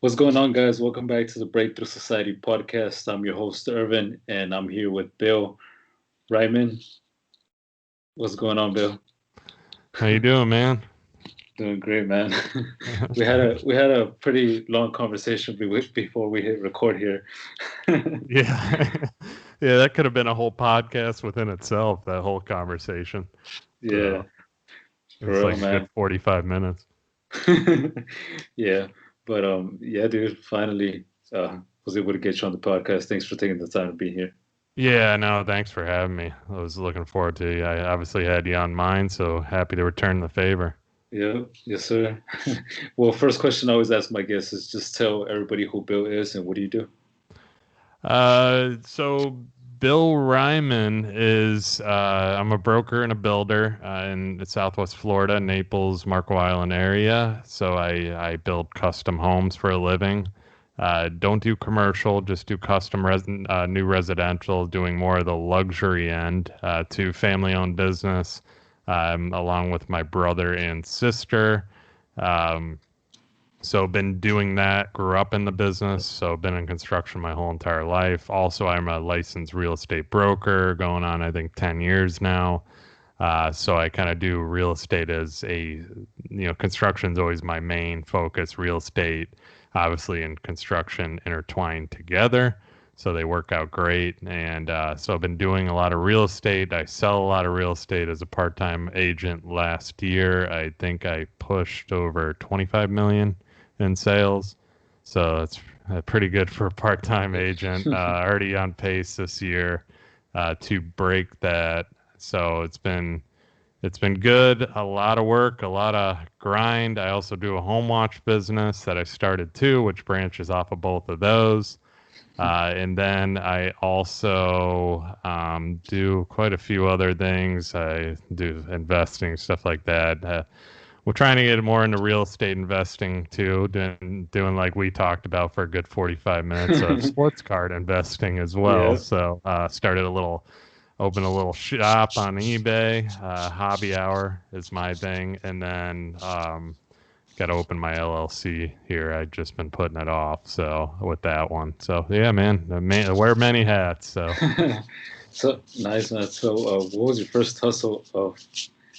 What's going on, guys? Welcome back to the Breakthrough Society podcast. I'm your host, Irvin, and I'm here with Bill Reiman. What's going on, Bill? How you doing, man? Doing great, man. we had a pretty long conversation before we hit record here. Yeah. Yeah, that could have been a whole podcast within itself, that whole conversation. Yeah. So, it's like a good 45 minutes. Yeah. But yeah, dude, finally was able to get you on the podcast. Thanks for taking the time to be here. Yeah, no, thanks for having me. I was looking forward to you. I obviously had you on mine, so happy to return the favor. Yeah, yes, sir. Well, first question I always ask my guests is just tell everybody who Bill is and what do you do? So Bill Reiman is, I'm a broker and a builder in Southwest Florida, Naples, Marco Island area. So I build custom homes for a living. Don't do commercial, just do custom new residential, doing more of the luxury end to family-owned business, along with my brother and sister. So been doing that, grew up in the business, so been in construction my whole entire life. Also, I'm a licensed real estate broker going on, I think, 10 years now. So I kind of do real estate as construction's always my main focus, real estate, obviously, and construction intertwined together. So they work out great. And so I've been doing a lot of real estate. I sell a lot of real estate as a part-time agent last year. I think I pushed over 25 million in sales. So it's pretty good for a part-time agent. Already on pace this year to break that. So it's been good. A lot of work, a lot of grind. I also do a home watch business that I started too, which branches off of both of those. And then I also do quite a few other things. I do investing, stuff like that. We're trying to get more into real estate investing too, doing like we talked about for a good 45 minutes of sports card investing as well. Yeah. So opened a little shop on eBay. Hobby Hour is my thing. And then got to open my LLC here. I've just been putting it off. So with that one. So yeah, man, I wear many hats. So. So nice, man. So what was your first hustle of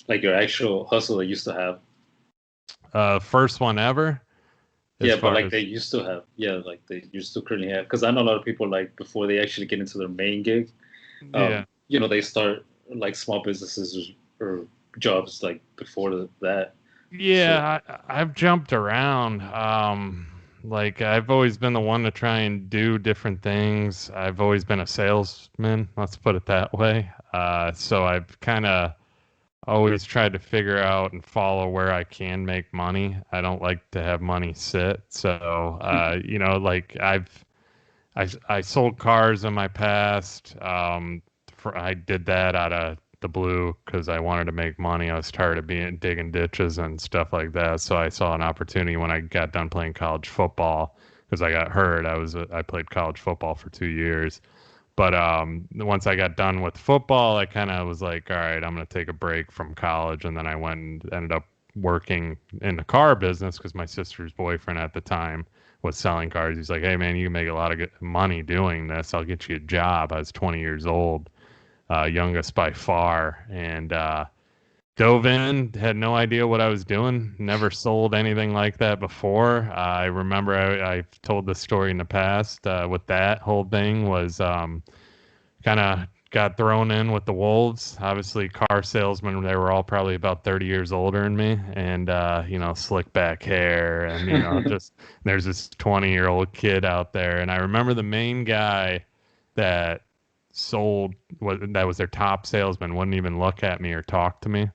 like your actual hustle that you used to have? First one ever. Yeah, but like they used to have. Yeah, like they used to currently have. Because I know a lot of people like before they actually get into their main gig, they start like small businesses or jobs like before that. Yeah, so. I've jumped around. Like I've always been the one to try and do different things. I've always been a salesman, let's put it that way. So I've kind of always tried to figure out and follow where I can make money. I don't like to have money sit. So, like I sold cars in my past. I did that out of the blue because I wanted to make money. I was tired of digging ditches and stuff like that. So I saw an opportunity when I got done playing college football because I got hurt. I played college football for 2 years. But once I got done with football, I kind of was like, all right, I'm going to take a break from college. And then I went and ended up working in the car business because my sister's boyfriend at the time was selling cars. He's like, hey, man, you can make a lot of good money doing this. I'll get you a job. I was 20 years old, youngest by far. And dove in, had no idea what I was doing, never sold anything like that before. I remember I've told this story in the past with that whole thing was kind of got thrown in with the wolves. Obviously, car salesmen, they were all probably about 30 years older than me and, slick back hair and, just there's this 20-year-old kid out there. And I remember the main guy that that was their top salesman wouldn't even look at me or talk to me.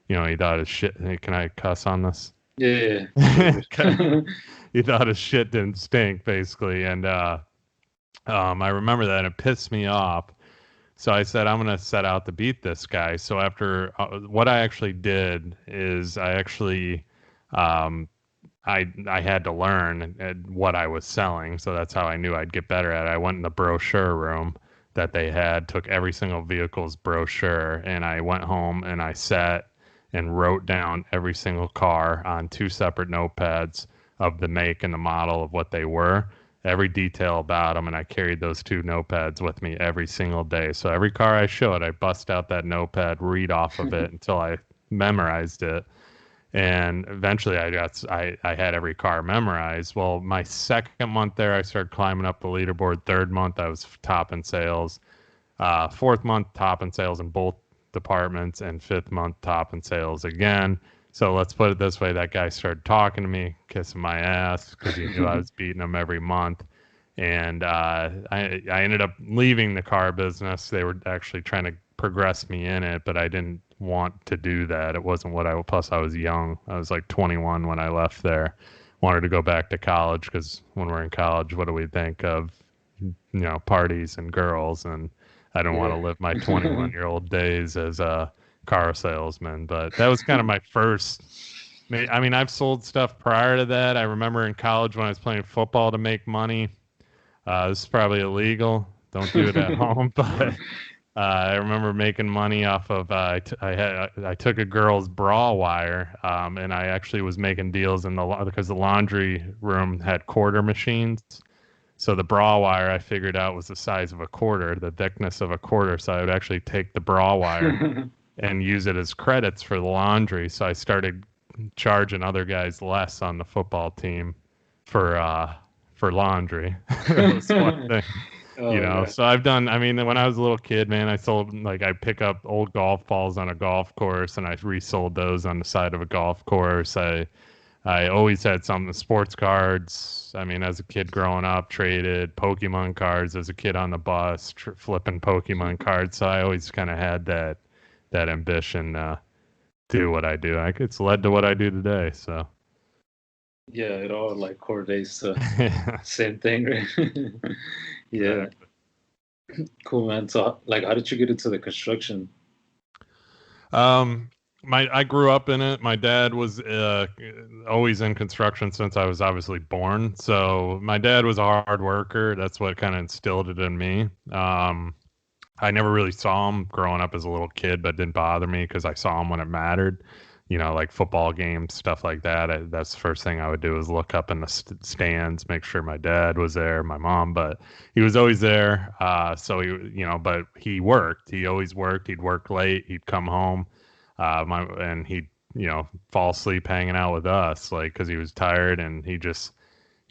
He thought his shit. Can I cuss on this? Yeah. He thought his shit didn't stink, basically. And I remember that. It pissed me off. So I said, I'm going to set out to beat this guy. So after what I actually did is I actually I had to learn what I was selling. So that's how I knew I'd get better at it. I went in the brochure room that they had, took every single vehicle's brochure, and I went home and I sat and wrote down every single car on 2 separate notepads of the make and the model of what they were, every detail about them, and I carried those 2 notepads with me every single day. So every car I showed, I bust out that notepad, read off of it until I memorized it. And eventually I had every car memorized. Well, my second month there, I started climbing up the leaderboard. Third month, I was top in sales. Fourth month, top in sales in both departments, and fifth month, top in sales again. So let's put it this way: that guy started talking to me, kissing my ass because he knew I was beating him every month. And I ended up leaving the car business. They were actually trying to progress me in it, but I didn't want to do that. It wasn't what plus I was young. I was like 21 when I left there. Wanted to go back to college because when we're in college, what do we think of? Parties and girls, and I don't want to live my 21-year-old days as a car salesman. But that was kind of my first. I mean, I've sold stuff prior to that. I remember in college when I was playing football to make money. This is probably illegal. Don't do it at home. But I remember making money off of. I took a girl's bra wire, and I actually was making deals because the laundry room had quarter machines. So the bra wire I figured out was the size of a quarter, the thickness of a quarter. So I would actually take the bra wire and use it as credits for the laundry. So I started charging other guys less on the football team for laundry. That was one thing. Yeah. So I've done, I mean, when I was a little kid, man, I pick up old golf balls on a golf course and I resold those on the side of a golf course. I always had some sports cards. I mean, as a kid growing up, traded Pokemon cards as a kid on the bus, flipping Pokemon cards. So I always kind of had that ambition to do what I do. It's led to what I do today. So yeah, it all like correlates to same thing, right? Yeah. Exactly. Cool, man. So, like, how did you get into the construction? I grew up in it. My dad was always in construction since I was obviously born. So my dad was a hard worker. That's what kind of instilled it in me. I never really saw him growing up as a little kid, but it didn't bother me because I saw him when it mattered. Like football games, stuff like that. That's the first thing I would do is look up in the stands, make sure my dad was there, my mom, but he was always there. So but he worked. He always worked. He'd work late. He'd come home. And he'd fall asleep hanging out with us, like, because he was tired, and he just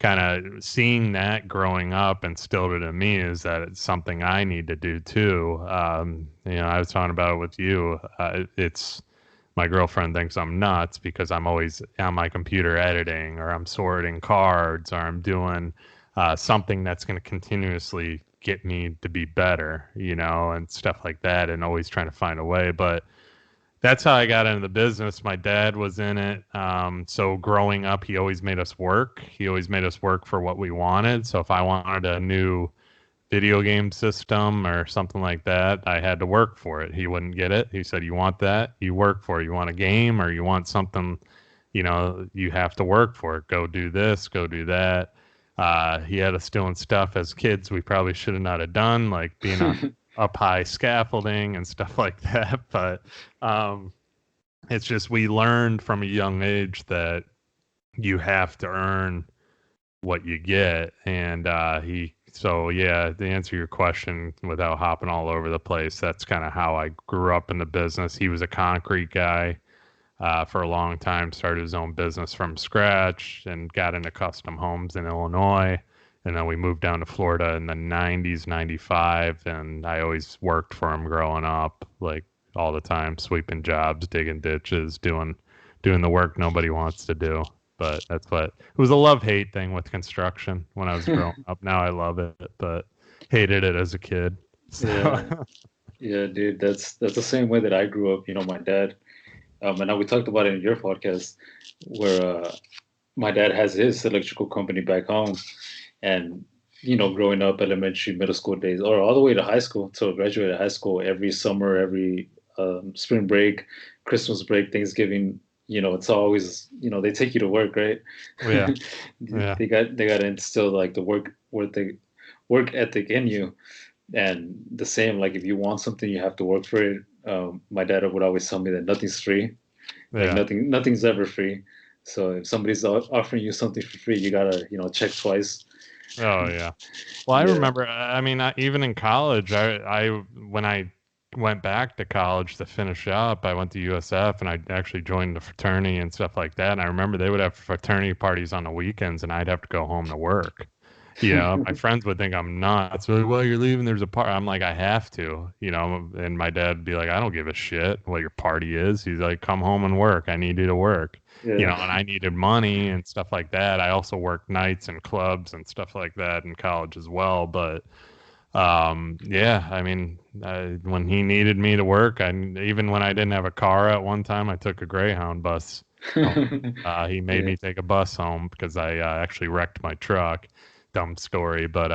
kind of seeing that growing up instilled it in me is that it's something I need to do too. I was talking about it with you. It's my girlfriend thinks I'm nuts because I'm always on my computer editing, or I'm sorting cards, or I'm doing something that's going to continuously get me to be better, and stuff like that, and always trying to find a way. But that's how I got into the business. My dad was in it. So growing up, he always made us work. He always made us work for what we wanted. So if I wanted a new video game system or something like that, I had to work for it. He wouldn't get it. He said, "You want that? You work for it. You want a game, or you want something, you have to work for it. Go do this, go do that." He had us doing stuff as kids we probably should have not have done, like being up high scaffolding and stuff like that. But it's just we learned from a young age that you have to earn what you get. And so yeah, to answer your question without hopping all over the place, that's kind of how I grew up in the business. He was a concrete guy for a long time, started his own business from scratch and got into custom homes in Illinois. And then we moved down to Florida in the 90s, 95. And I always worked for him growing up, like all the time, sweeping jobs, digging ditches, doing the work nobody wants to do. But it was a love-hate thing with construction when I was growing up. Now I love it, but hated it as a kid. So. Yeah, dude, that's the same way that I grew up. My dad, and now we talked about it in your podcast, where my dad has his electrical company back home. And, growing up, elementary, middle school days, or all the way to high school, till I graduated high school, every summer, every spring break, Christmas break, Thanksgiving, it's always, they take you to work, right? Yeah. They got to instill like the work ethic in you. And the same, like if you want something, you have to work for it. My dad would always tell me that nothing's free. Like nothing's ever free. So if somebody's offering you something for free, you gotta, check twice. Oh yeah. Well, I remember. I mean, even in college, I when I went back to college to finish up, I went to USF and I actually joined the fraternity and stuff like that. And I remember they would have fraternity parties on the weekends, and I'd have to go home to work. My friends would think I'm nuts. Like, well, you're leaving. There's a party. I'm like, I have to. And my dad would be like, I don't give a shit what your party is. He's like, come home and work. I need you to work. And I needed money and stuff like that. I also worked nights and clubs and stuff like that in college as well. But I mean, when he needed me to work, even when I didn't have a car at one time, I took a Greyhound bus. He made me take a bus home because I actually wrecked my truck. Dumb story, but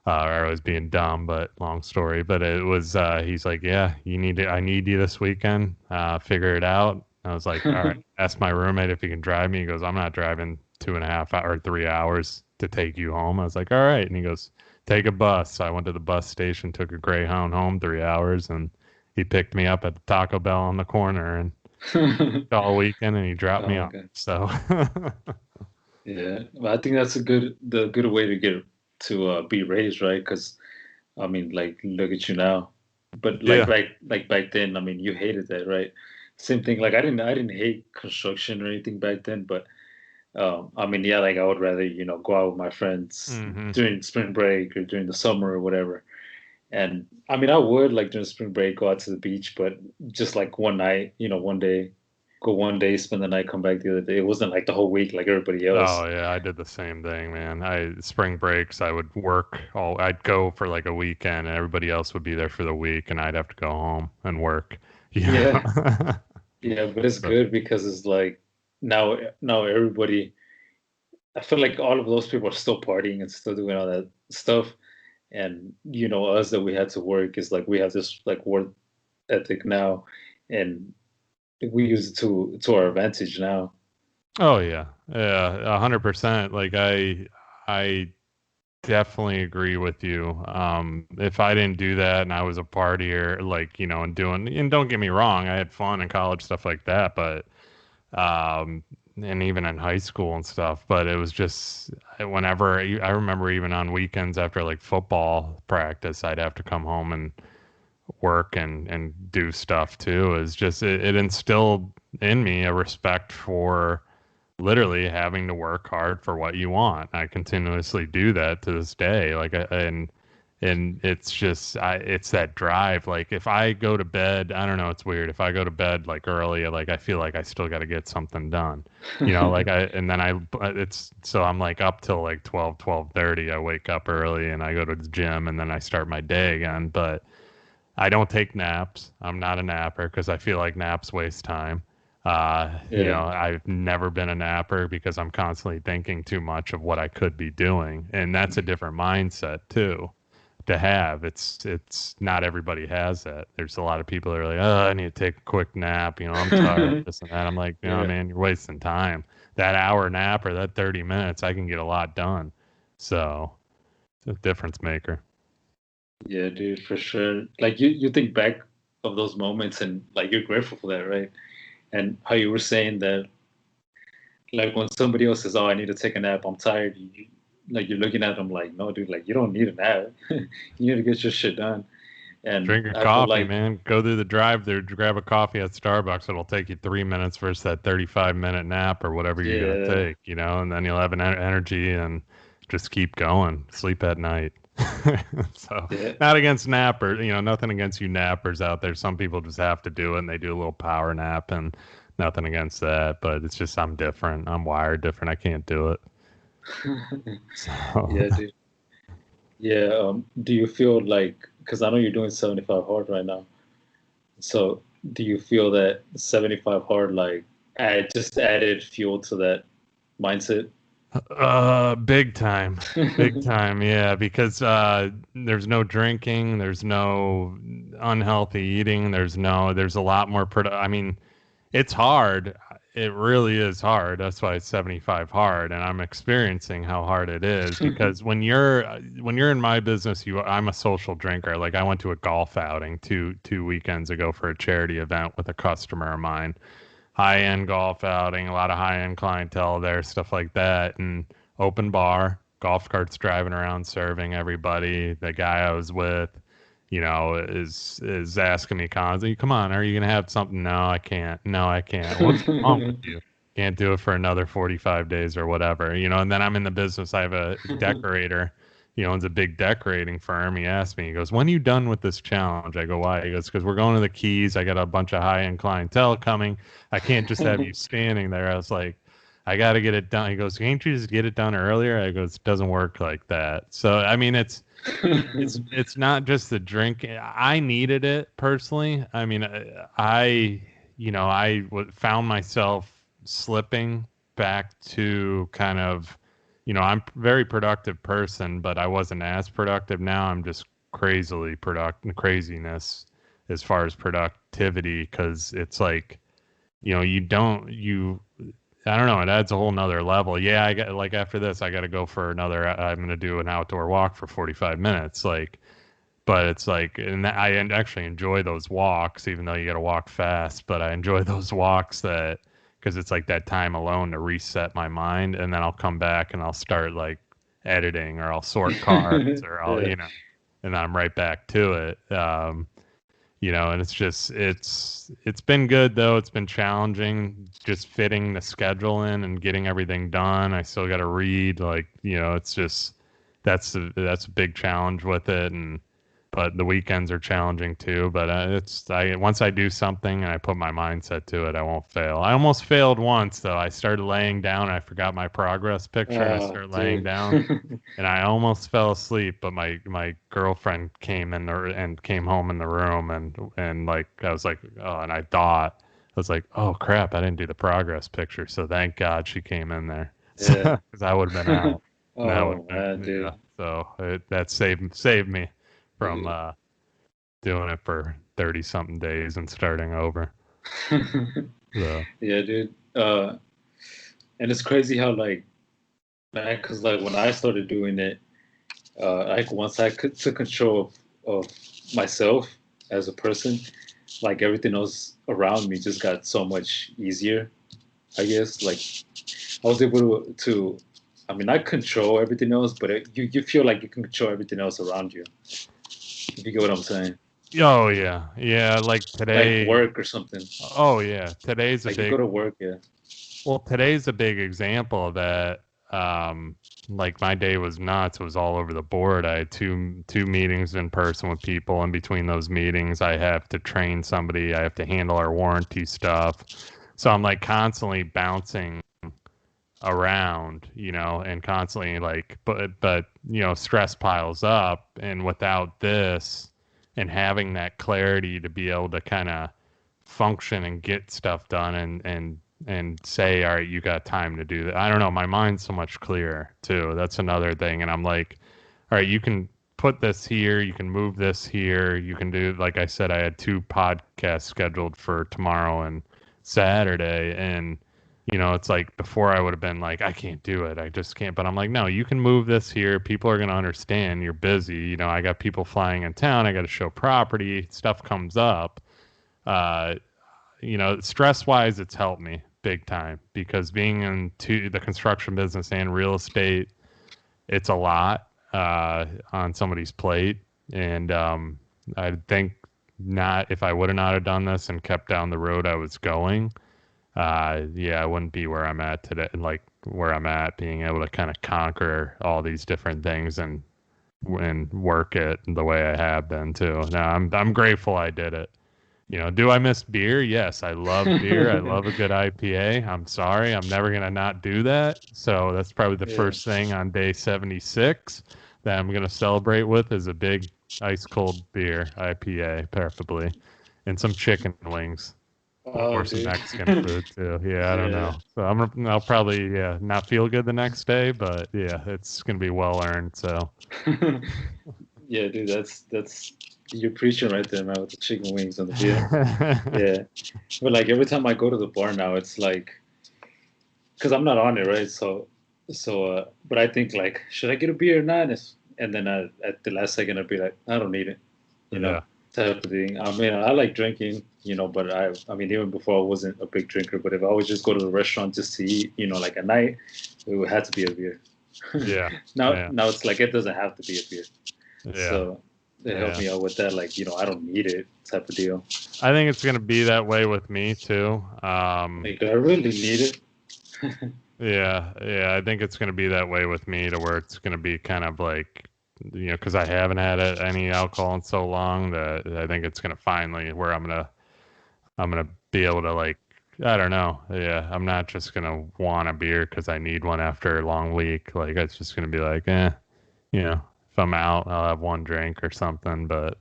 I was being dumb, but long story. But it was he's like, yeah, I need you this weekend. Figure it out. I was like, all right. Ask my roommate if he can drive me. He goes, I'm not driving 2.5 or 3 hours to take you home. I was like, all right. And he goes, take a bus. So I went to the bus station, took a Greyhound home 3 hours, and he picked me up at the Taco Bell on the corner and all weekend, and he dropped me off. So yeah, well, I think that's the good way to get to be raised, right? Because I mean, like, look at you now. But like back then, I mean, you hated that, right? Same thing. Like I didn't hate construction or anything back then, but I mean, yeah, like I would rather, go out with my friends during spring break or during the summer or whatever. And I mean, I would like during spring break go out to the beach, but just like one night, one day, go one day, spend the night, come back the other day. It wasn't like the whole week like everybody else. Oh yeah, I did the same thing, man. Spring breaks, I would work I'd go for like a weekend, and everybody else would be there for the week, and I'd have to go home and work. Yeah. Yeah, but it's good because it's like now everybody, I feel like all of those people are still partying and still doing all that stuff. And us that we had to work is like we have this like work ethic now, and we use it to our advantage now. Oh yeah, 100%. Like I definitely agree with you. If I didn't do that and I was a partier, like, and don't get me wrong, I had fun in college, stuff like that, but, and even in high school and stuff, but it was just whenever I remember even on weekends after like football practice, I'd have to come home and work and do stuff too. It's just, it instilled in me a respect for literally having to work hard for what you want. I continuously do that to this day. Like, and it's just, it's that drive. Like if I go to bed, I don't know, it's weird. If I go to bed like early, like I feel like I still got to get something done, so I'm like up till like 12:30. I wake up early and I go to the gym and then I start my day again. But I don't take naps. I'm not a napper because I feel like naps waste time. I've never been a napper because I'm constantly thinking too much of what I could be doing. And that's a different mindset too to have. It's not everybody has that. There's a lot of people that are like, oh, I need to take a quick nap. I'm tired, this and that. I'm like, man, you're wasting time. That hour nap or that 30 minutes, I can get a lot done. So it's a difference maker. Yeah, dude, for sure. Like you think back of those moments and like you're grateful for that, right? And how you were saying that, like when somebody else says, "Oh, I need to take a nap. I'm tired," you're looking at them like, "No, dude, like you don't need a nap. You need to get your shit done." And drink your coffee, man. Go through the drive-thru, grab a coffee at Starbucks. It'll take you 3 minutes versus that 35-minute nap or whatever you're gonna take, and then you'll have an energy and just keep going. Sleep at night. So not against nappers, nothing against you nappers out there. Some people just have to do it and they do a little power nap, and nothing against that, but it's just I'm different. I'm wired different. I can't do it. So. Yeah, dude. Yeah. Do you feel like, because I know you're doing 75 hard right now, so do you feel that 75 hard like just added fuel to that mindset? Big time. Yeah, because there's no drinking, there's no unhealthy eating, there's a lot more I mean, it's hard. It really is hard. That's why it's 75 hard, and I'm experiencing how hard it is because when you're in my business, I'm a social drinker. Like I went to a golf outing two weekends ago for a charity event with a customer of mine. high-end golf outing, a lot of high-end clientele there, stuff like that, and open bar, golf carts driving around serving everybody. The guy I was with, is asking me constantly, "Come on, are you gonna have something?" "No, I can't. No, I can't." "What's wrong with you?" "Can't do it for another 45 days or whatever." And then I'm in the business. I have a decorator. He owns a big decorating firm. He asked me, he goes, "When are you done with this challenge?" I go, "Why?" He goes, "Because we're going to the Keys. I got a bunch of high-end clientele coming. I can't just have you standing there." I was like, "I got to get it done." He goes, "Can't you just get it done earlier?" I go, "It doesn't work like that." So, I mean, it's not just the drink. I needed it personally. I mean, found myself slipping back to kind of, I'm a very productive person, but I wasn't as productive. Now I'm just craziness as far as productivity, because it's like, I don't know, it adds a whole nother level. Yeah, I got, like, after this, I got to go for I'm going to do an outdoor walk for 45 minutes. Like, but it's like, and I actually enjoy those walks, even though you got to walk fast, but I enjoy those walks because it's like that time alone to reset my mind. And then I'll come back and I'll start like editing, or I'll sort cards, or Yeah. and I'm right back to it. And it's been good though. It's been challenging just fitting the schedule in and getting everything done. I still got to read, like, it's just, that's a big challenge with it. But the weekends are challenging too. But once I do something and I put my mindset to it, I won't fail. I almost failed once though. I started laying down. And I forgot my progress picture, and I started laying Dude. down, and I almost fell asleep. But my girlfriend came came home in the room, and like I was like, oh, and I was like, oh crap, I didn't do the progress picture. So thank God she came in there, Yeah. because I would have been out. That would Oh man, yeah. dude. So that saved me from doing it for 30 something days and starting over. So Yeah, dude. And it's crazy how, like, man, because like when I started doing it, like once I took control of myself as a person, like everything else around me just got so much easier. I guess like I was able to I mean, I control everything else, but you feel like you can control everything else around you. If you get what I'm saying, oh yeah, like like today. work or something. Oh yeah, today's a Like you go big to work, yeah. well, today's a big example of that. Like my day was nuts. It was all over the board. I had two meetings in person with people. In between those meetings, I have to train somebody. I have to handle our warranty stuff. So I'm like constantly bouncing around, and constantly like, but stress piles up, and without this and having that clarity to be able to kind of function and get stuff done, and say, all right, you got time to do that. I don't know, my mind's so much clearer too. That's another thing. And I'm like, all right, you can put this here, you can move this here, you can do, like I said, I had 2 podcasts scheduled for tomorrow and Saturday, and it's like before I would have been like, I can't do it. I just can't. But I'm like, no, you can move this here. People are going to understand you're busy. I got people flying in town. I got to show property. Stuff comes up. Uh, stress wise, it's helped me big time, because being into the construction business and real estate, it's a lot on somebody's plate. And I think, not if I would have not have done this and kept down the road I was going, I wouldn't be where I'm at today, like where I'm at, being able to kind of conquer all these different things and work it the way I have been too. Now I'm grateful I did it. Do I miss beer? Yes, I love beer. I love a good IPA. I'm sorry, I'm never gonna not do that. So that's probably the Yeah. first thing on day 76 that I'm gonna celebrate with, is a big ice cold beer, IPA, preferably, and some chicken wings. Oh, Or some dude. Mexican food too. Yeah, I don't Yeah. know. So I'll probably not feel good the next day, but yeah, it's gonna be well earned. So Yeah, dude, that's you're preaching right there, man, with the chicken wings and the beer. Yeah, but like every time I go to the bar now, it's like, because I'm not on it, right? But I think like, should I get a beer or not? And then at the last second, I'd be like, I don't need it, you know. yeah, type of thing. I mean, I like drinking, but I mean, even before I wasn't a big drinker, but if I would just go to the restaurant just to eat, like at night, it would have to be a beer. Yeah. Now it's like it doesn't have to be a beer. Yeah. So they helped me out with that. Like, I don't need it type of deal. I think it's going to be that way with me too. Like, I really need it. Yeah. I think it's going to be that way with me to where it's going to be kind of like, because I haven't had any alcohol in so long that I think it's going to finally where I'm going to be able to, like, I don't know. Yeah. I'm not just going to want a beer because I need one after a long week. Like, it's just going to be like, if I'm out, I'll have one drink or something, but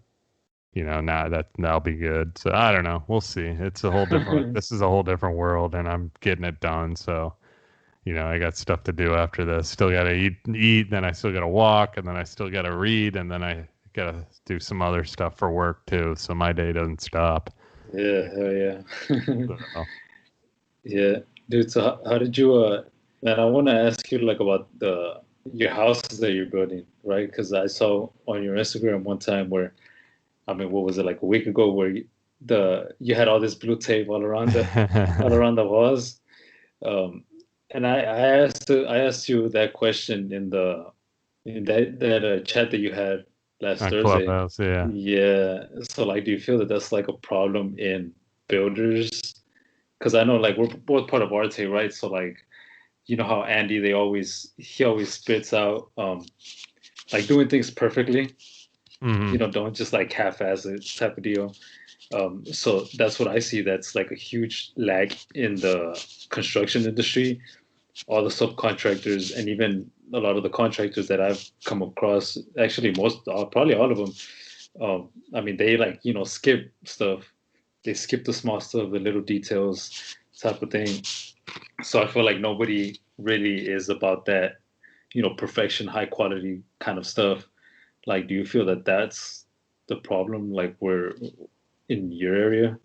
that'll be good. So I don't know. We'll see. It's a whole different, this is a whole different world and I'm getting it done. So, I got stuff to do after this. Still got to eat, then I still got to walk, and then I still got to read, and then I got to do some other stuff for work too. So my day doesn't stop. Yeah, hell yeah. Yeah, dude. So how did you? Man, I want to ask you like about your houses that you're building, right? Because I saw on your Instagram one time where, I mean, what was it, like a week ago, where you had all this blue tape all around the walls. And I asked you that question in that chat that you had last Thursday. Clubhouse, yeah. Yeah. So like, do you feel that that's like a problem in builders? Because I know like we're both part of Arete, right? So like, how Andy he always spits out like doing things perfectly. Mm-hmm. Don't just like half-ass it type of deal. So that's what I see. That's like a huge lag in the construction industry. All the subcontractors and even a lot of the contractors that I've come across, actually probably all of them, I mean, they like, skip stuff. They skip the small stuff, the little details type of thing. So I feel like nobody really is about that, perfection, high quality kind of stuff. Like, do you feel that that's the problem? Like, we're in your area?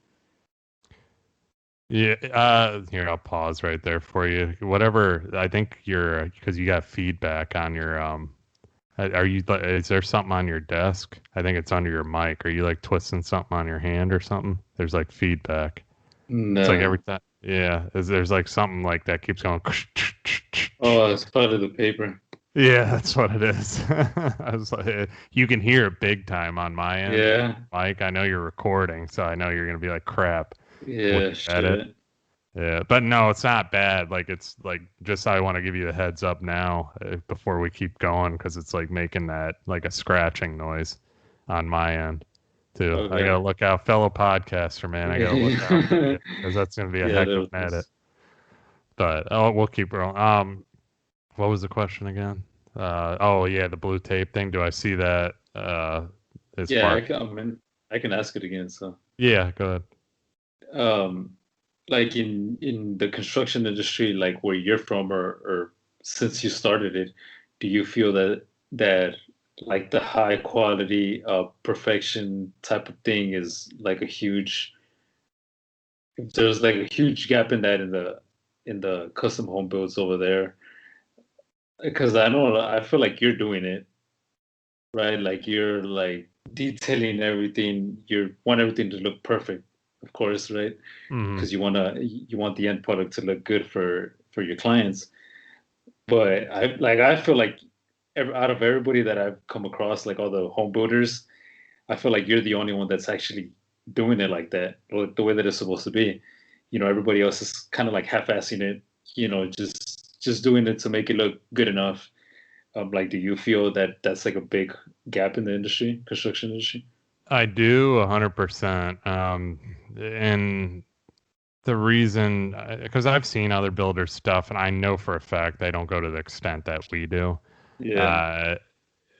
Yeah, here I'll pause right there for you. Whatever, I think because you got feedback on your is there something on your desk? I think it's under your mic. Are you like twisting something on your hand or something? There's like feedback. No. It's like every time. Yeah, there's like something like that keeps going. Oh, it's part of the paper. Yeah, that's what it is. I was like, you can hear it big time on my end. Yeah. Mike, I know you're recording, so I know you're gonna be like crap. Yeah, shit. Yeah, but no, it's not bad. Like, it's like, just I want to give you the heads up now before we keep going, because it's like making that like a scratching noise on my end too. Okay. I gotta look out, fellow podcaster, man. I gotta look out because that's gonna be a heck of an edit. But we'll keep rolling. What was the question again? Oh yeah, the blue tape thing. Do I see that? Yeah, I can ask it again. So yeah, go ahead. Like in the construction industry, like where you're from, or since you started it, do you feel that like the high quality perfection type of thing is like there's like a huge gap in that in the custom home builds over there? Because I feel like you're doing it, right? Like you're like detailing everything. You want everything to look perfect, of course, right? Because you want the end product to look good for your clients. But I feel like out of everybody that I've come across, like all the home builders, I feel like you're the only one that's actually doing it like that, or the way that it's supposed to be. Everybody else is kind of like half-assing it, just doing it to make it look good enough. Like, do you feel that that's like a big gap in the industry, construction industry? I do 100%. And the reason, because I've seen other builders' stuff, and I know for a fact they don't go to the extent that we do. Yeah.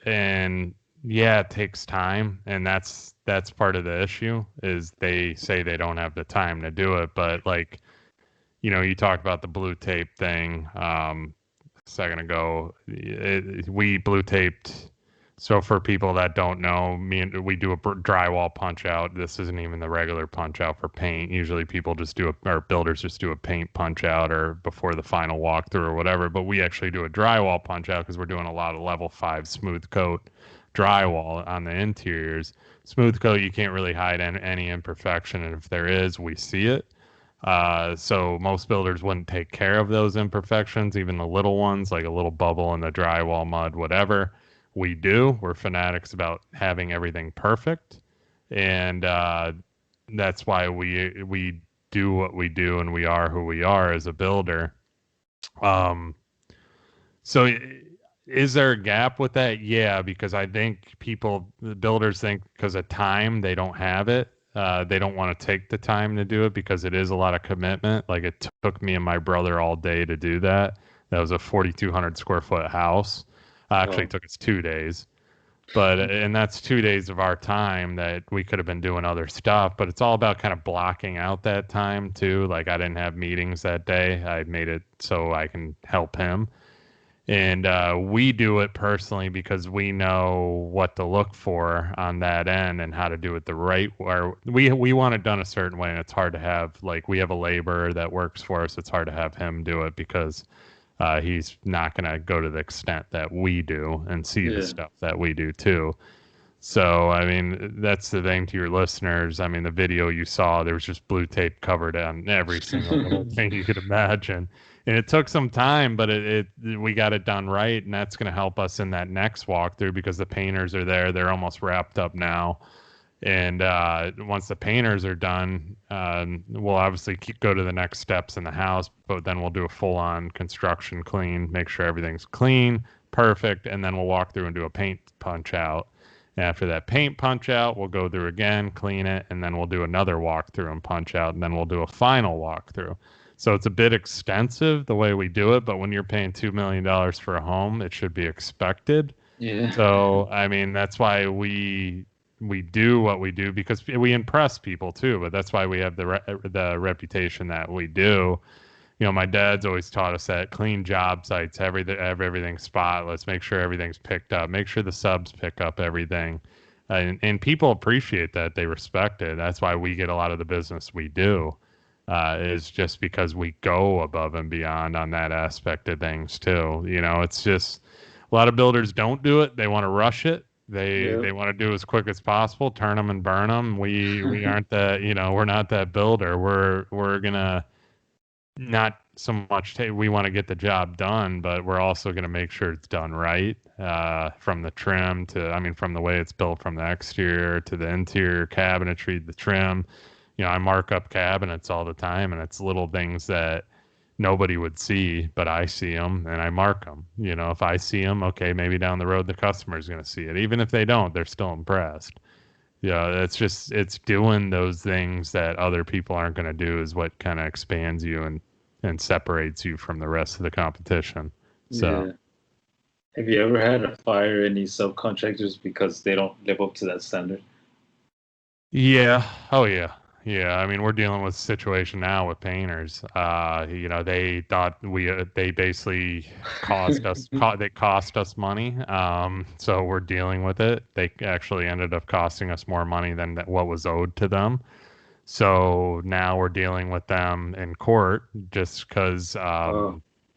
And yeah, it takes time, and that's part of the issue. Is they say they don't have the time to do it, but like, you talked about the blue tape thing a second ago. We blue taped. So for people that don't know, we do a drywall punch out. This isn't even the regular punch out for paint. Usually people just or builders just do a paint punch out or before the final walkthrough or whatever. But we actually do a drywall punch out because we're doing a lot of level 5 smooth coat drywall on the interiors. Smooth coat, you can't really hide any imperfection, and if there is, we see it. So most builders wouldn't take care of those imperfections, even the little ones, like a little bubble in the drywall, mud, whatever. We do. We're fanatics about having everything perfect, and that's why we do what we do, and we are who we are as a builder. So is there a gap with that? Yeah, because I think the builders think because of time, they don't have it. They don't want to take the time to do it because it is a lot of commitment. Like it took me and my brother all day to do that. That was a 4,200 square foot house. Actually, it took us 2 days. And that's 2 days of our time that we could have been doing other stuff. But it's all about kind of blocking out that time too. Like I didn't have meetings that day. I made it so I can help him. And we do it personally because we know what to look for on that end and how to do it the right way. We want it done a certain way, and it's hard to have, like, we have a laborer that works for us. It's hard to have him do it because he's not going to go to the extent that we do and see the stuff that we do too. So, I mean, that's the thing to your listeners. I mean, the video you saw, there was just blue tape covered on every single little thing you could imagine. And it took some time, but we got it done right, and that's going to help us in that next walkthrough because the painters are there. They're almost wrapped up now. And once the painters are done, we'll obviously go to the next steps in the house, but then we'll do a full-on construction clean, make sure everything's clean, perfect, and then we'll walk through and do a paint punch-out. After that paint punch-out, we'll go through again, clean it, and then we'll do another walkthrough and punch-out, and then we'll do a final walkthrough. So it's a bit extensive the way we do it, but when you're paying $2 million for a home, it should be expected. Yeah. So, I mean, that's why we do what we do because we impress people too, but that's why we have the reputation that we do. You know, my dad's always taught us that clean job sites, have everything spotless, make sure everything's picked up, make sure the subs pick up everything. And people appreciate that. They respect it. That's why we get a lot of the business we do. Is just because we go above and beyond on that aspect of things too. You know, it's just a lot of builders don't do it. They want to rush it. They want to do as quick as possible, turn them and burn them. We aren't that, you know, we're not that builder. We're gonna not so much we want to get the job done, but we're also gonna make sure it's done right. From the trim from the way it's built, from the exterior to the interior cabinetry, the trim. You know, I mark up cabinets all the time, and it's little things that nobody would see, but I see them and I mark them. You know, if I see them, okay, maybe down the road the customer's going to see it. Even if they don't, they're still impressed. Yeah, it's doing those things that other people aren't going to do is what kind of expands you and separates you from the rest of the competition. So, have you ever had to fire any subcontractors because they don't live up to that standard? Yeah. Oh, yeah. Yeah, I mean, we're dealing with a situation now with painters. You know, they thought they basically cost us money. So we're dealing with it. They actually ended up costing us more money than what was owed to them. So now we're dealing with them in court just because,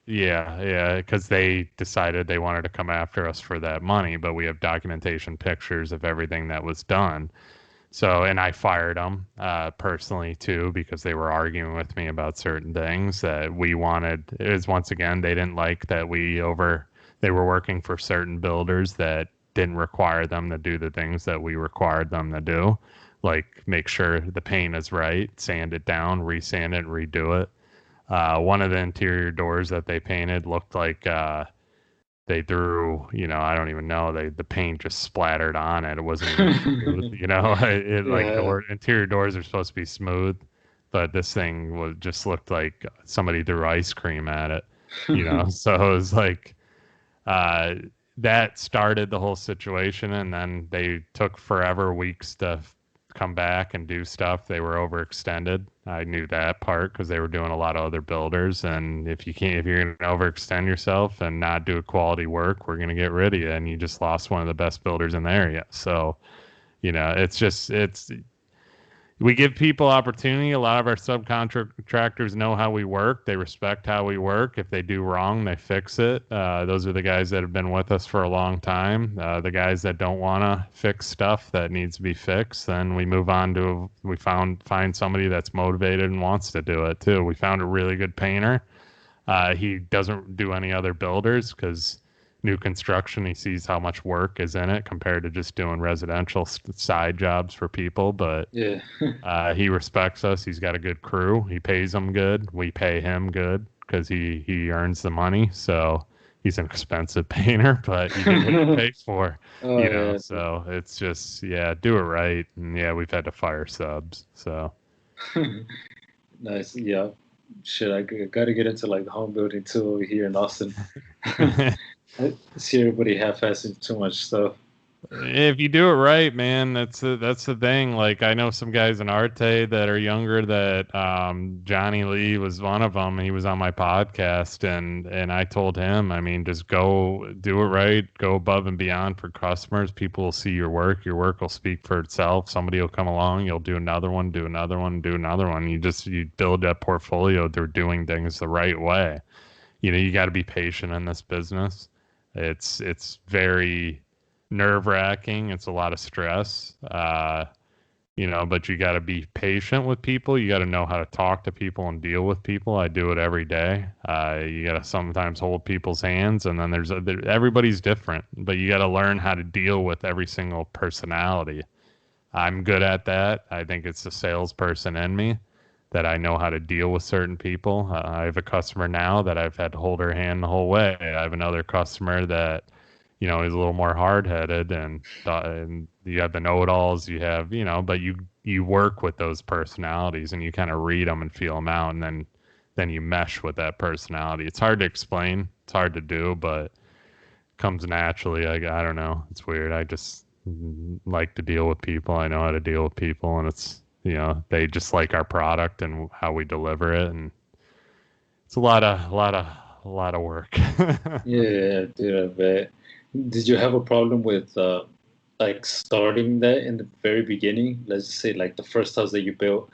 because they decided they wanted to come after us for that money. But we have documentation, pictures of everything that was done. So, and I fired them personally too because they were arguing with me about certain things that we wanted. It was, once again, they didn't like that they were working for certain builders that didn't require them to do the things that we required them to do, like make sure the paint is right, sand it down, resand it, redo it. One of the interior doors that they painted looked like they threw, you know, I don't even know, the paint just splattered on it. It wasn't even smooth, you know, like interior doors are supposed to be smooth, but this thing just looked like somebody threw ice cream at it, you know. So it was like, that started the whole situation, and then they took forever, weeks to come back and do stuff. They were overextended. I knew that part because they were doing a lot of other builders. And if you're going to overextend yourself and not do quality work, we're going to get rid of you. And you just lost one of the best builders in the area. So, you know, it's we give people opportunity. A lot of our subcontractors know how we work. They respect how we work. If they do wrong, they fix it. Those are the guys that have been with us for a long time. The guys that don't want to fix stuff that needs to be fixed, then we move on to, find somebody that's motivated and wants to do it too. We found a really good painter. He doesn't do any other builders because new construction, he sees how much work is in it compared to just doing residential side jobs for people. But Yeah. he respects us. He's got a good crew. He pays them good. We pay him good because he earns the money. So he's an expensive painter, but you get what you pay for. Oh, You know, yeah. so it's just, yeah, do it right. And yeah, we've had to fire subs. So Nice. Yeah. Shit, I got to get into like the home building too over here in Austin. I see everybody half-assing too much stuff. if you do it right, man, that's the thing. Like I know some guys in Arete that are younger that Johnny Lee was one of them. He was on my podcast and I told him, I mean, just go do it right, go above and beyond for customers. People will see your work. Your work will speak for itself. Somebody will come along, you'll do another one, do another one, do another one. You build that portfolio through doing things the right way. You know, you got to be patient in this business. It's very nerve-wracking. It's a lot of stress, you know, but you got to be patient with people. You got to know how to talk to people and deal with people. I do it every day. You got to sometimes hold people's hands, and then everybody's different, but you got to learn how to deal with every single personality. I'm good at that. I think it's the salesperson in me that I know how to deal with certain people. I have a customer now that I've had to hold her hand the whole way. I have another customer that, you know, is a little more hard-headed, and you have the know-it-alls, you have, you know, but you work with those personalities and you kind of read them and feel them out, and then you mesh with that personality. It's hard to explain, it's hard to do, but it comes naturally. I don't know. It's weird. I just like to deal with people. I know how to deal with people, and it's, you know, they just like our product and how we deliver it, and it's a lot of work. Yeah, dude, I bet. Did you have a problem with like starting that in the very beginning? Let's just say like the first house that you built,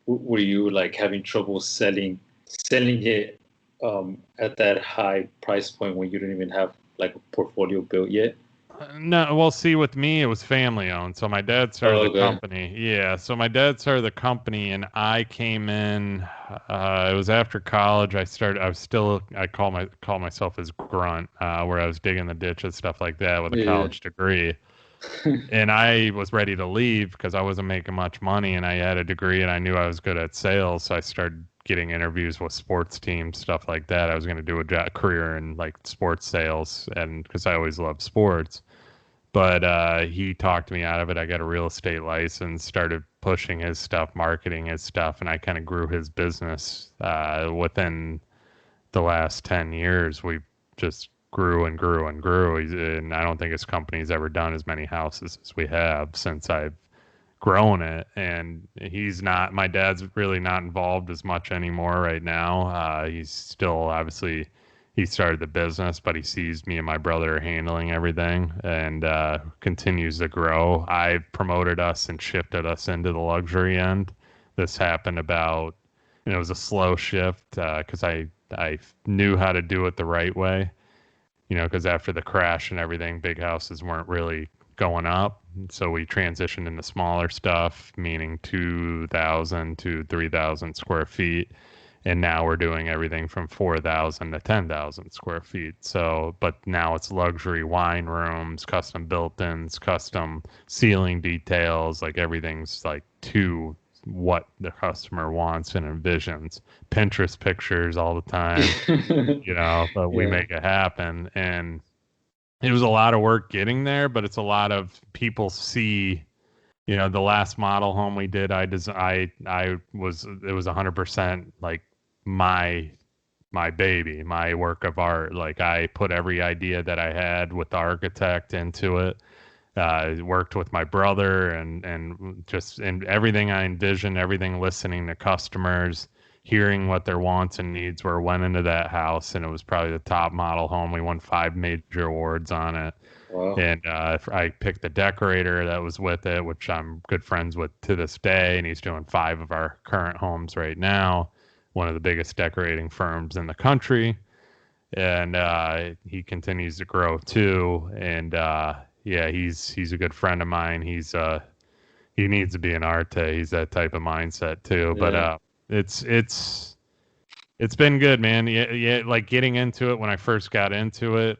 were you like having trouble selling it at that high price point when you didn't even have like a portfolio built yet? No, well, see, with me, it was family owned. So my dad started Oh, the okay. company. Yeah, so my dad started the company, and I came in. It was after college. I call myself as grunt, where I was digging the ditch and stuff like that with a Yeah. college degree. And I was ready to leave because I wasn't making much money, and I had a degree, and I knew I was good at sales. So I started getting interviews with sports teams, stuff like that. I was going to do a career in like sports sales, and because I always loved sports. But he talked me out of it. I got a real estate license, started pushing his stuff, marketing his stuff, and I kind of grew his business. Within the last 10 years, we just grew and grew and grew. And I don't think his company's ever done as many houses as we have since I've grown it. And my dad's really not involved as much anymore right now. He's still, obviously, he started the business, but he sees me and my brother handling everything, and continues to grow. I promoted us and shifted us into the luxury end. This happened about, it was a slow shift because I knew how to do it the right way. You know, because after the crash and everything, big houses weren't really going up. So we transitioned into smaller stuff, meaning 2,000 to 3,000 square feet. And now we're doing everything from 4,000 to 10,000 square feet. So, but now it's luxury wine rooms, custom built-ins, custom ceiling details, like everything's like to what the customer wants and envisions. Pinterest pictures all the time, you know, but we Yeah. make it happen. And it was a lot of work getting there, but it's a lot of people see, you know, the last model home we did, it was 100% like my baby, my work of art. Like I put every idea that I had with the architect into it. Worked with my brother and just in everything I envisioned, everything listening to customers. hearing what their wants and needs were, went into that house, and it was probably the top model home. We won 5 major awards on it. Wow. And I picked the decorator that was with it, which I'm good friends with to this day, and he's doing 5 of our current homes right now, one of the biggest decorating firms in the country. And he continues to grow too. And yeah, he's a good friend of mine. He needs to be an Arete. He's that type of mindset too. Yeah. But it's been good, man. Yeah, like getting into it when I first got into it,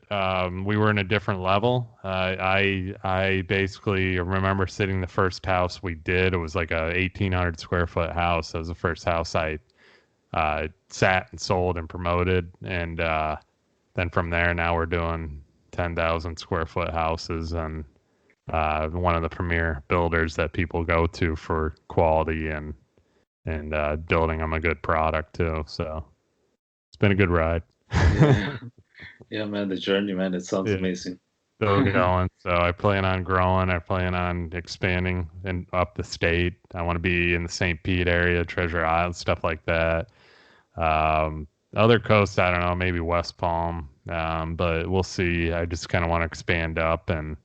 we were in a different level. I basically remember sitting the first house we did. It was like a 1,800 square foot house. That was the first house I sat and sold and promoted, and then from there, now we're doing 10,000 square foot houses, and one of the premier builders that people go to for quality and building them a good product too. So it's been a good ride. Yeah, yeah, man, the journey, man, it sounds amazing. Still going. So I plan on growing. I plan on expanding and up the state. I want to be in the St. Pete area, Treasure Island, stuff like that. Other coasts, I don't know, maybe West Palm, but we'll see. I just kind of want to expand up and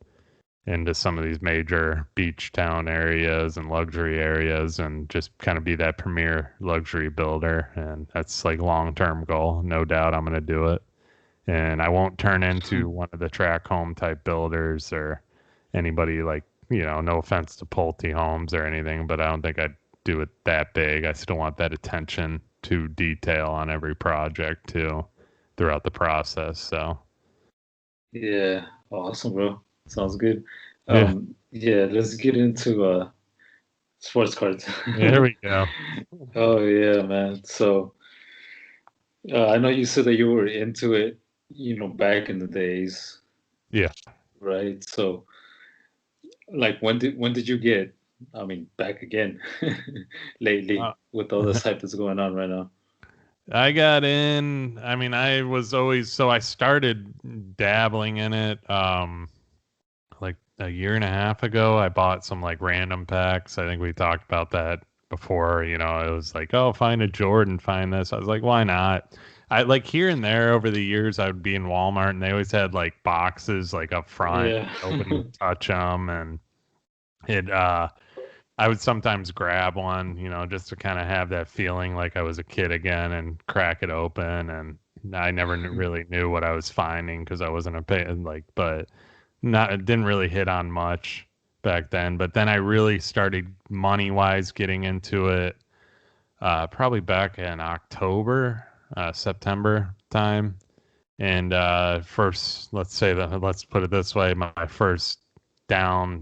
into some of these major beach town areas and luxury areas, and just kind of be that premier luxury builder. And that's like long-term goal. No doubt I'm going to do it. And I won't turn into one of the track home type builders or anybody like, no offense to Pulte Homes or anything, but I don't think I'd do it that big. I still want that attention to detail on every project too throughout the process. So yeah, awesome, bro. Sounds good. Yeah, let's get into sports cards. There we go. Oh yeah, man. So I know you said that you were into it, back in the days. Yeah. Right. So like when did you get, I mean, back again lately with all this hype that's going on right now? I got in, I mean, I was always, so I started dabbling in it like a year and a half ago. I bought some like random packs. I think we talked about that before. It was like, oh, find a Jordan, find this. I was like, why not? I like here and there over the years, I would be in Walmart and they always had like boxes like up front. Yeah. Nobody would touch them. And I would sometimes grab one, just to kind of have that feeling like I was a kid again and crack it open. And I never really knew what I was finding because I wasn't but it didn't really hit on much back then. But then I really started money wise getting into it probably back in October, September time. And let's put it this way, my first buy,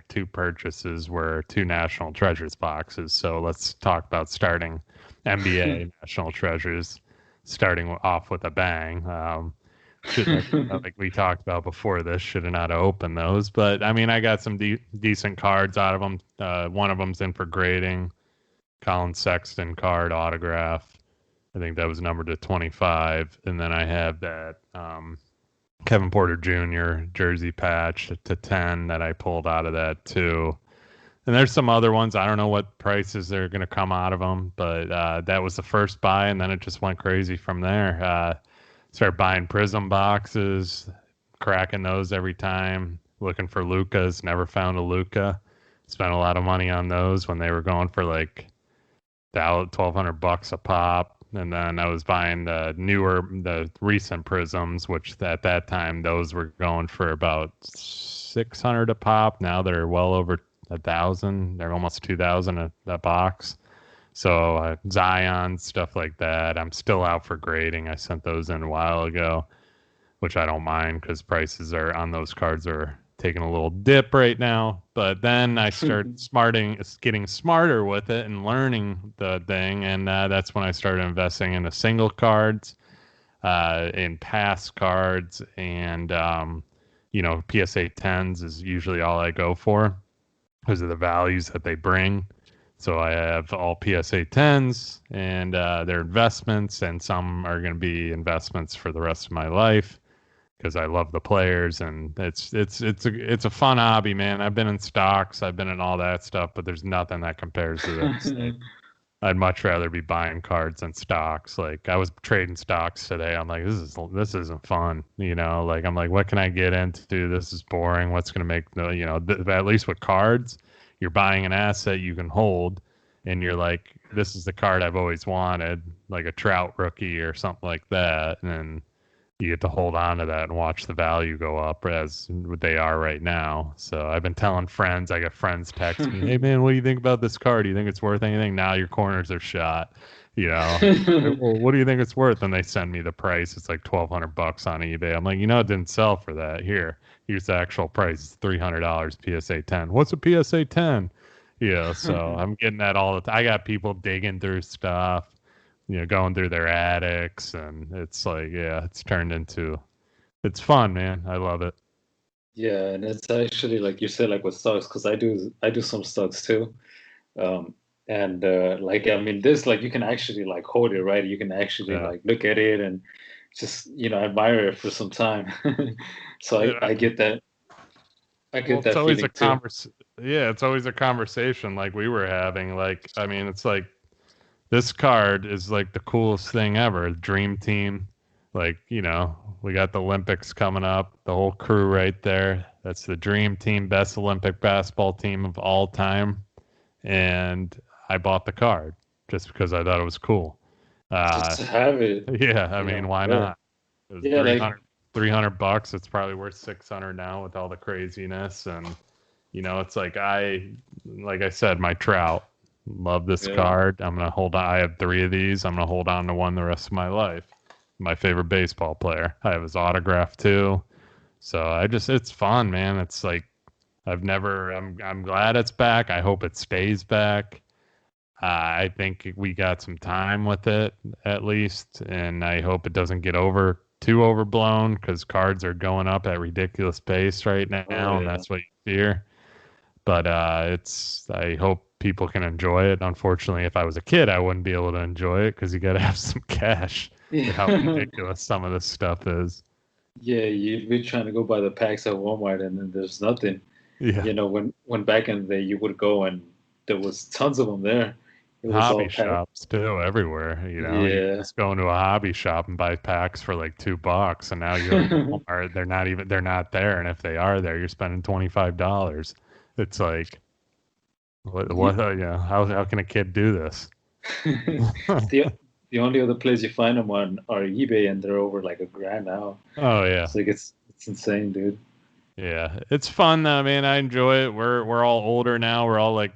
2 purchases were 2 National Treasures boxes. So let's talk about starting NBA National Treasures, starting off with a bang. Like we talked about before this, should have not opened those. But I mean, I got some decent cards out of them. One of them's in for grading, Colin Sexton card autograph. I think that was numbered to 25. And then I have that Kevin Porter Jr. jersey patch to 10 that I pulled out of that too. And there's some other ones. I don't know what prices they're going to come out of them, but that was the first buy, and then it just went crazy from there. Started buying Prism boxes, cracking those every time, looking for Lukas. Never found a Luka. Spent a lot of money on those when they were going for like $1,200 a pop. And then I was buying the recent Prisms, which at that time, those were going for about $600 a pop. Now they're well over $1,000. They're almost $2,000 a box. So Zion, stuff like that. I'm still out for grading. I sent those in a while ago, which I don't mind because prices on those cards are taking a little dip right now. But then I started getting smarter with it and learning the thing. And that's when I started investing in the single cards, in pass cards, and, PSA 10s is usually all I go for because of the values that they bring. So I have all PSA 10s and they're investments, and some are going to be investments for the rest of my life because I love the players, and it's a fun hobby, man. I've been in stocks, I've been in all that stuff, but there's nothing that compares to this. I'd much rather be buying cards than stocks. Like I was trading stocks today. I'm like, this isn't fun. Like I'm like, what can I get into? This is boring. What's going to make at least with cards, you're buying an asset you can hold, and you're like, this is the card I've always wanted, like a Trout rookie or something like that, and then you get to hold on to that and watch the value go up as they are right now. So I've been telling friends, I got friends text me, hey man, what do you think about this card? Do you think it's worth anything? Now your corners are shot. Well, what do you think it's worth? And they send me the price. It's like $1,200 on eBay. I'm like, it didn't sell for that. Here's the actual price. It's $300 PSA 10. What's a PSA 10? So I'm getting that all the time. I got people digging through stuff, going through their attics, and it's like, it's turned into, it's fun, man. I love it. Yeah, and it's actually like you said, like with stocks, because I do some stocks too. Like, I mean, this, like, you can actually like hold it, right? You can actually like look at it and just, admire it for some time. So I get that. I get that feeling too. It's always a conversation like we were having. Like, I mean, it's like, this card is like the coolest thing ever. Dream team. Like, we got the Olympics coming up, the whole crew right there. That's the dream team, best Olympic basketball team of all time. And I bought the card just because I thought it was cool. Just to have it. Yeah, I mean, why not? It was $300. It's probably worth $600 now with all the craziness. And, it's like like I said, my Trout. Love this card. I'm going to hold on. I have 3 of these. I'm going to hold on to one the rest of my life. My favorite baseball player. I have his autograph too. So it's fun, man. It's like, I'm glad it's back. I hope it stays back. I think we got some time with it at least. And I hope it doesn't get too overblown because cards are going up at ridiculous pace right now. And that's what you fear. But I hope people can enjoy it. Unfortunately, if I was a kid, I wouldn't be able to enjoy it because you got to have some cash. How ridiculous some of this stuff is. Yeah, you'd be trying to go buy the packs at Walmart and then there's nothing. Yeah. When back in the day you would go and there was tons of them there. It was hobby shops too everywhere. You just go into a hobby shop and buy packs for like $2, and now you're Walmart, they're not there, and if they are there, you're spending $25. It's like, what how can a kid do this? The only other place you find them on are eBay, and they're over like $1,000 now. Oh yeah, it's like it's insane, dude. Yeah, it's fun though, man. I enjoy it. We're all older now. We're all like,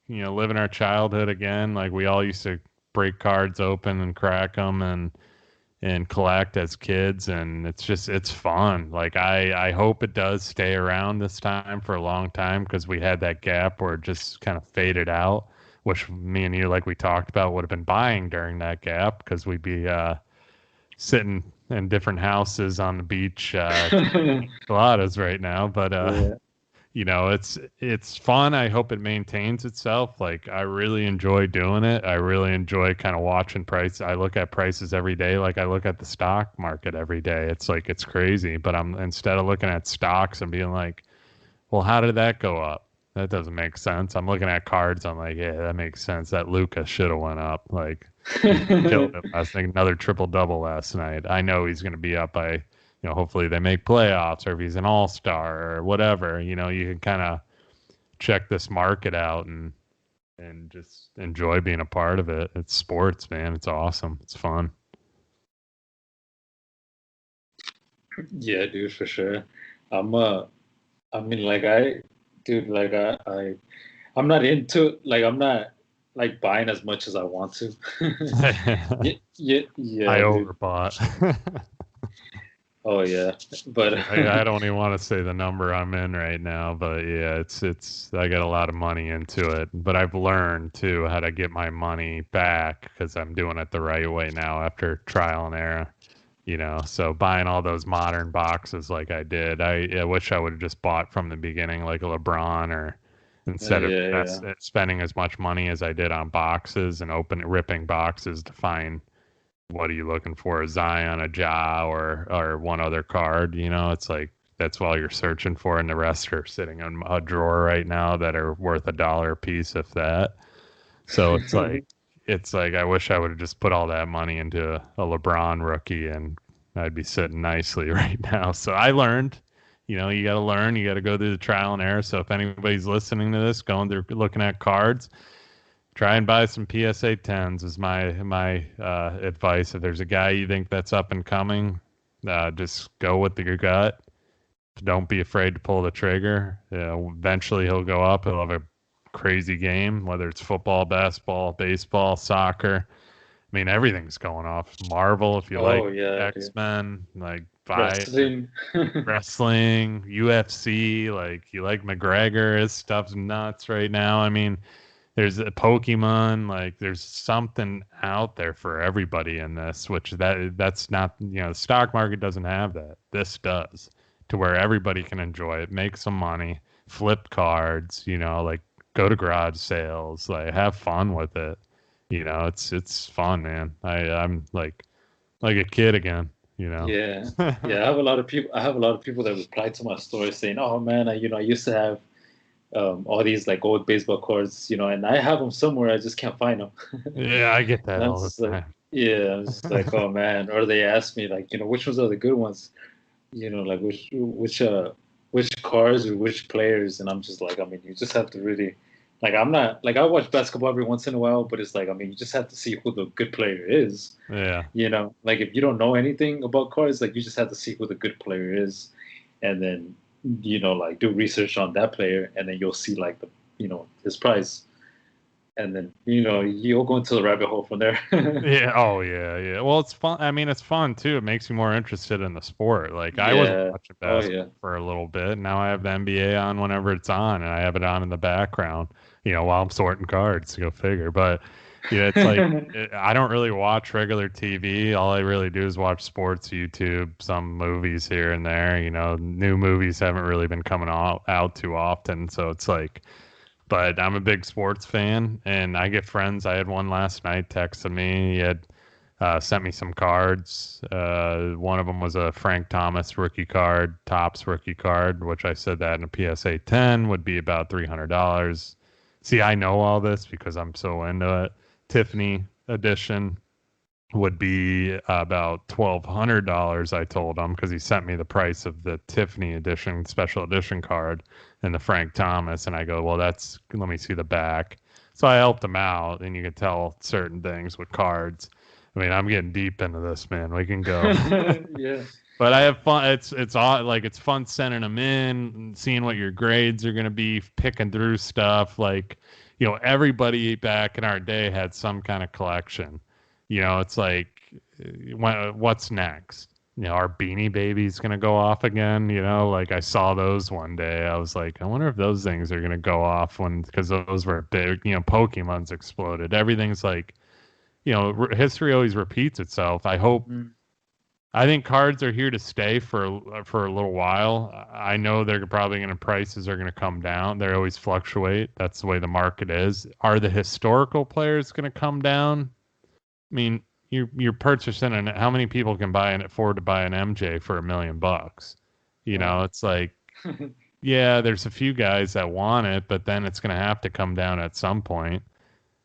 living our childhood again. Like we all used to break cards open and crack them and collect as kids, and it's fun. Like I hope it does stay around this time for a long time because we had that gap where it just kind of faded out, which me and you, like we talked about, would have been buying during that gap because we'd be sitting in different houses on the beach, coladas right now. But it's fun. I hope it maintains itself. Like I really enjoy doing it. I really enjoy kind of watching prices. I look at prices every day. Like I look at the stock market every day. It's like, it's crazy, but instead of looking at stocks and being like, well, how did that go up? That doesn't make sense. I'm looking at cards. I'm like, yeah, that makes sense. That Lucas should have went up. Like, killed it last night. Another triple-double last night. I know he's going to be up by, hopefully they make playoffs, or if he's an all-star or whatever. You can kind of check this market out and just enjoy being a part of it. It's sports, man. It's awesome. It's fun. Yeah, dude, for sure. I'm not into, like, I'm not like buying as much as I want to. yeah, I overbought. Oh yeah, but I don't even want to say the number I'm in right now, but yeah, it's I got a lot of money into it, but I've learned too how to get my money back because I'm doing it the right way now after trial and error. So buying all those modern boxes like I did, I wish I would have just bought from the beginning like a LeBron, or instead of spending as much money as I did on boxes and ripping boxes to find what are you looking for, a Zion, a Ja, or one other card. It's like that's all you're searching for, and the rest are sitting in a drawer right now that are worth $1 a piece, if that. So it's like it's like I wish I would have just put all that money into a LeBron rookie, and I'd be sitting nicely right now. So I learned, you got to learn. You got to go through the trial and error. So if anybody's listening to this, going through looking at cards, try and buy some PSA 10s is my advice. If there's a guy you think that's up and coming, just go with your gut. Don't be afraid to pull the trigger. Eventually he'll go up. He'll have a crazy game, whether it's football, basketball, baseball, soccer. I mean, everything's going off. Marvel, if you X-Men, like wrestling, UFC, like you like McGregor, his stuff's nuts right now. I mean, there's a Pokemon, like there's something out there for everybody in this, which that's not, the stock market doesn't have that. This does, to where everybody can enjoy it, make some money, flip cards, like go to garage sales, like have fun with it. It's fun, man. I'm like a kid again, Yeah. I have a lot of people that reply to my story saying, "Oh man, I used to have all these like old baseball cards, and I have them somewhere. I just can't find them." Yeah, I get that all the time. I'm just like, oh man. Or they ask me like, which ones are the good ones? Like which cars or which players? And I'm just like, I mean, you just have to really, like, I'm not like, I watch basketball every once in a while, but it's like, I mean, you just have to see who the good player is. Yeah. Like if you don't know anything about cars, like you just have to see who the good player is, and then like do research on that player, and then you'll see like the his price, and then you'll go into the rabbit hole from there. Yeah. Oh yeah. Well, it's fun. I mean, it's fun too. It makes you more interested in the sport. Like I was watching basketball for a little bit. Now I have the NBA on whenever it's on, and I have it on in the background, while I'm sorting cards. Go figure. But it's like I don't really watch regular TV. All I really do is watch sports, YouTube, some movies here and there. New movies haven't really been coming out too often, so it's like. But I'm a big sports fan, and I get friends. I had one last night texted me. He had sent me some cards. One of them was a Frank Thomas rookie card, Topps rookie card, which I said that in a PSA 10 would be about $300. See, I know all this because I'm so into it. Tiffany edition would be about $1,200, I told him, because he sent me the price of the Tiffany edition, special edition card and the Frank Thomas. And I go, well, let me see the back. So I helped him out, and you can tell certain things with cards. I mean, I'm getting deep into this, man. We can go. Yeah. But I have fun. It's all like, it's fun sending them in, seeing what your grades are going to be, picking through stuff. Like, everybody back in our day had some kind of collection. It's like, what's next? Our Beanie Babies going to go off again? Like I saw those one day. I was like, I wonder if those things are going to go off because those were big, Pokemon's exploded. Everything's like, history always repeats itself. I think cards are here to stay for a little while. I know prices are going to come down. They always fluctuate. That's the way the market is. Are the historical players going to come down? I mean, you're purchasing, and how many people can afford to buy an MJ for $1 million? It's like, yeah, there's a few guys that want it, but then it's going to have to come down at some point.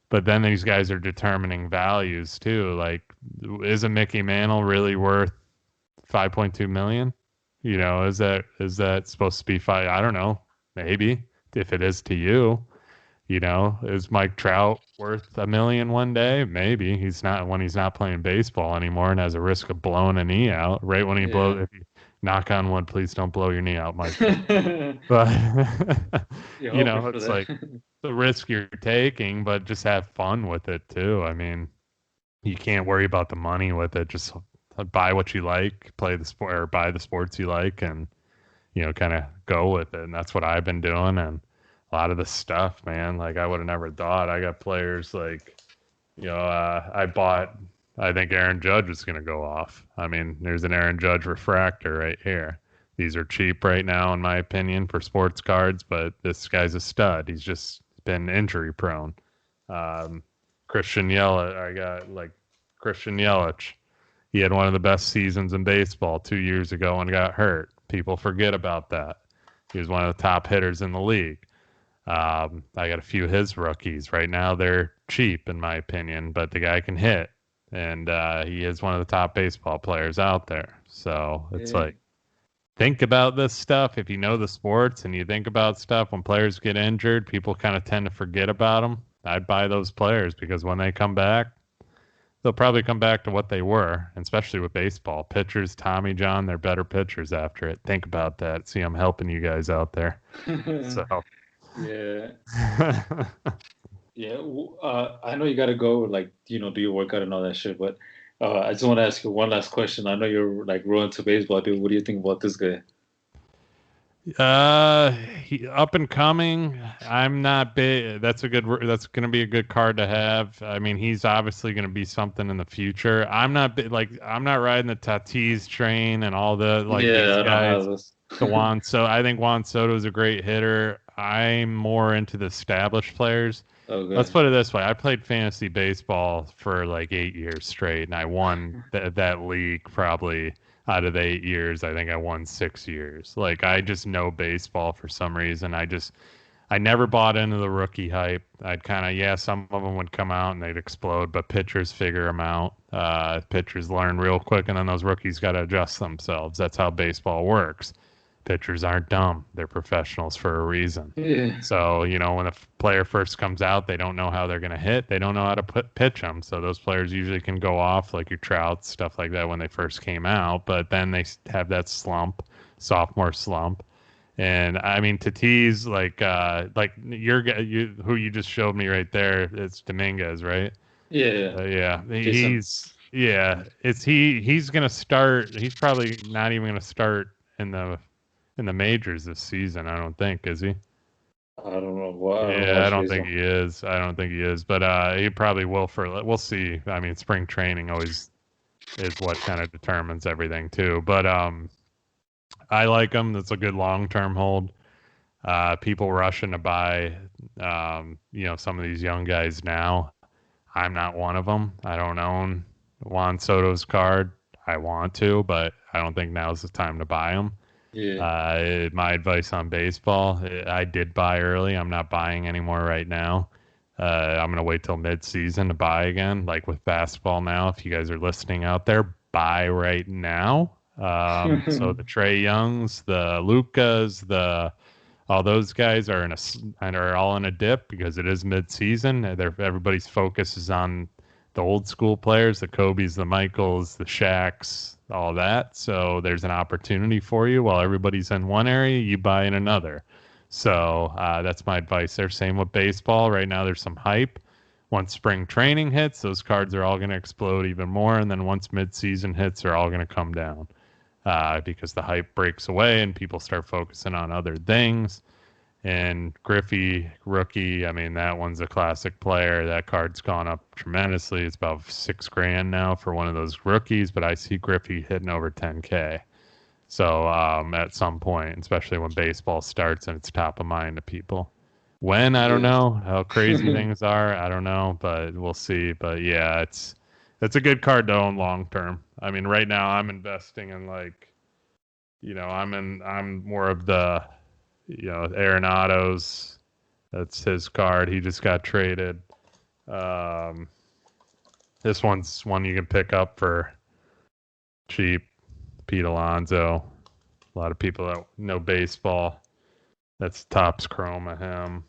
But then these guys are determining values too. Like, is a Mickey Mantle really worth $5.2 million? Is that supposed to be five? I don't know. Maybe, if it is to you. Is Mike Trout worth $1 million one day? Maybe. He's not, when he's not playing baseball anymore and has a risk of blowing a knee out. Right when he blows, if you knock on wood, please don't blow your knee out, Mike. But it's like the risk you're taking, but just have fun with it too. I mean, you can't worry about the money with it. Just buy what you like, play the sport, or buy the sports you like, and kind of go with it. And that's what I've been doing. And a lot of the stuff, man, like I would have never thought. I got players like, I think Aaron Judge was going to go off. I mean, there's an Aaron Judge refractor right here. These are cheap right now, in my opinion, for sports cards, but this guy's a stud. He's just been injury prone. Christian Yelich. He had one of the best seasons in baseball 2 years ago and got hurt. People forget about that. He was one of the top hitters in the league. I got a few of his rookies. Right now, they're cheap, in my opinion, but the guy can hit. And he is one of the top baseball players out there. So it's like, think about this stuff. If you know the sports and you think about stuff, when players get injured, people kind of tend to forget about them. I'd buy those players because when they come back, they'll probably come back to what they were, especially with baseball. Pitchers, Tommy John, they're better pitchers after it. Think about that. See, I'm helping you guys out there. So. Yeah. Yeah. I know you got to go, like, do your workout and all that shit, but I just want to ask you one last question. I know you're like real into baseball, dude. What do you think about this guy? Up and coming. I'm not big. That's going to be a good card to have. I mean, he's obviously going to be something in the future. I'm not I'm not riding the Tatis train and all the these guys. I think Juan Soto is a great hitter. I'm more into the established players. Okay. Let's put it this way. I played fantasy baseball for like 8 years straight, and I won that league probably. Out of the 8 years, I think I won 6 years. Like, I just know baseball for some reason. I never bought into the rookie hype. I'd kind of, some of them would come out and they'd explode, but pitchers figure them out. Pitchers learn real quick, and then those rookies got to adjust themselves. That's how baseball works. Pitchers aren't dumb. They're professionals for a reason. Yeah. So, when a player first comes out, they don't know how they're going to hit. They don't know how to pitch them. So those players usually can go off like your Trouts, stuff like that when they first came out. But then they have that sophomore slump. And I mean, Tatis, who you just showed me right there, it's Dominguez, right? Yeah. He's going to start. He's probably not even going to start in the majors this season. I don't think, is he? I don't know why. I don't think he is. But he probably will we'll see. I mean, spring training always is what kind of determines everything too. But I like him. That's a good long-term hold. People rushing to buy, some of these young guys now. I'm not one of them. I don't own Juan Soto's card. I want to, but I don't think now's the time to buy him. Yeah. My advice on baseball, I did buy early. I'm not buying anymore right now. I'm going to wait till mid-season to buy again. Like with basketball now, if you guys are listening out there, buy right now. So the Trae Youngs, the Lukas, all those guys are all in a dip because it is mid-season. Everybody's focus is on the old school players, the Kobes, the Michaels, the Shaqs, all that. So there's an opportunity for you. While everybody's in one area, you buy in another. So that's my advice there. Same with baseball. Right now there's some hype. Once spring training hits, those cards are all going to explode even more. And then once mid-season hits, they're all going to come down because the hype breaks away and people start focusing on other things. And Griffey, rookie, I mean, that one's a classic player. That card's gone up tremendously. It's about $6,000 now for one of those rookies, but I see Griffey hitting over 10K. So at some point, especially when baseball starts and it's top of mind to people. When, I don't know. How crazy things are, I don't know, but we'll see. But yeah, it's a good card to own long term. I mean, right now I'm investing in I'm more of the Arenado's. That's his card. He just got traded. This one's one you can pick up for cheap. Pete Alonso. A lot of people that know baseball. That's Topps Chrome of him.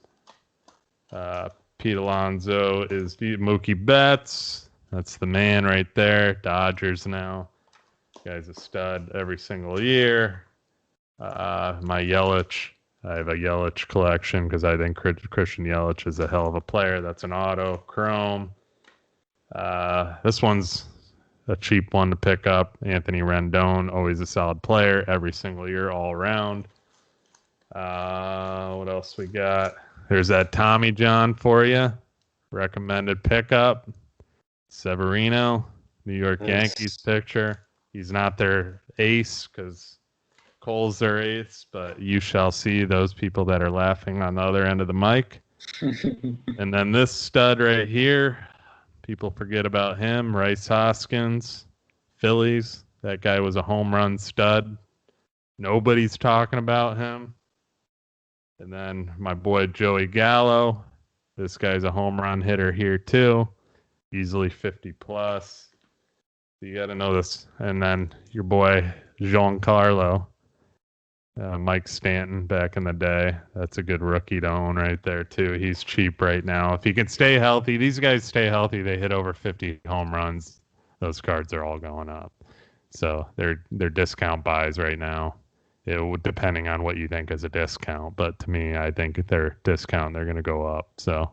Pete Alonso is Mookie Betts. That's the man right there. Dodgers now. Guy's a stud every single year. My Yelich. I have a Yelich collection because I think Christian Yelich is a hell of a player. That's an auto chrome. This one's a cheap one to pick up. Anthony Rendon, always a solid player every single year, all around. What else we got? There's that Tommy John for you. Recommended pickup. Severino, New York Yankees pitcher. He's not their ace because Cole's their ace, but you shall see those people that are laughing on the other end of the mic. And then this stud right here, people forget about him. Rice Hoskins, Phillies. That guy was a home run stud. Nobody's talking about him. And then my boy Joey Gallo. This guy's a home run hitter here too. Easily 50 plus. You got to know this. And then your boy Giancarlo. Mike Stanton back in the day. That's a good rookie to own right there too. He's cheap right now. If he can stay healthy, these guys stay healthy, they hit over 50 home runs. Those cards are all going up. So they're discount buys right now. Depending on what you think is a discount, but to me, I think if they're discount, they're going to go up. So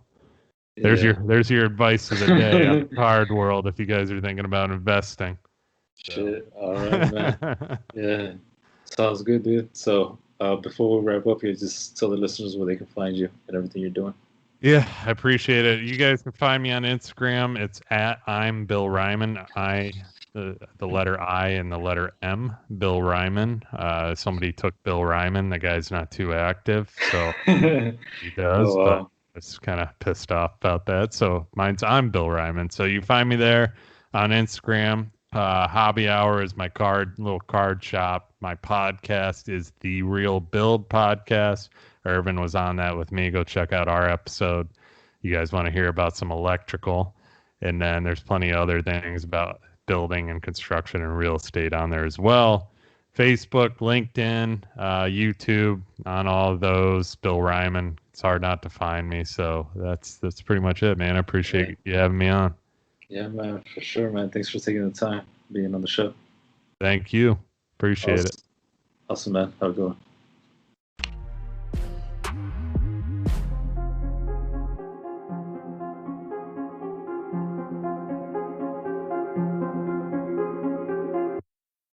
there's your advice of the day on the card world if you guys are thinking about investing. Shit. All right, man. Yeah. Sounds good, dude. So before we wrap up here, just tell the listeners where they can find you and everything you're doing. Yeah, I appreciate it. You guys can find me on Instagram. It's at I'm Bill Reiman. The letter I and the letter M, Bill Reiman. Somebody took Bill Reiman. The guy's not too active, so he does, but I was kind of pissed off about that. So mine's I'm Bill Reiman. So you find me there on Instagram. Hobby Hour is my little card shop. My podcast is the Real Build Podcast. Irvin was on that with me. Go check out our episode. You guys want to hear about some electrical. And then there's plenty of other things about building and construction and real estate on there as well. Facebook, LinkedIn, YouTube, on all of those. Bill Reiman. It's hard not to find me. So that's pretty much it, man. I appreciate you having me on. Yeah, man, for sure, man. Thanks for taking the time being on the show. Thank you. Appreciate it. Awesome, man. Have a good one.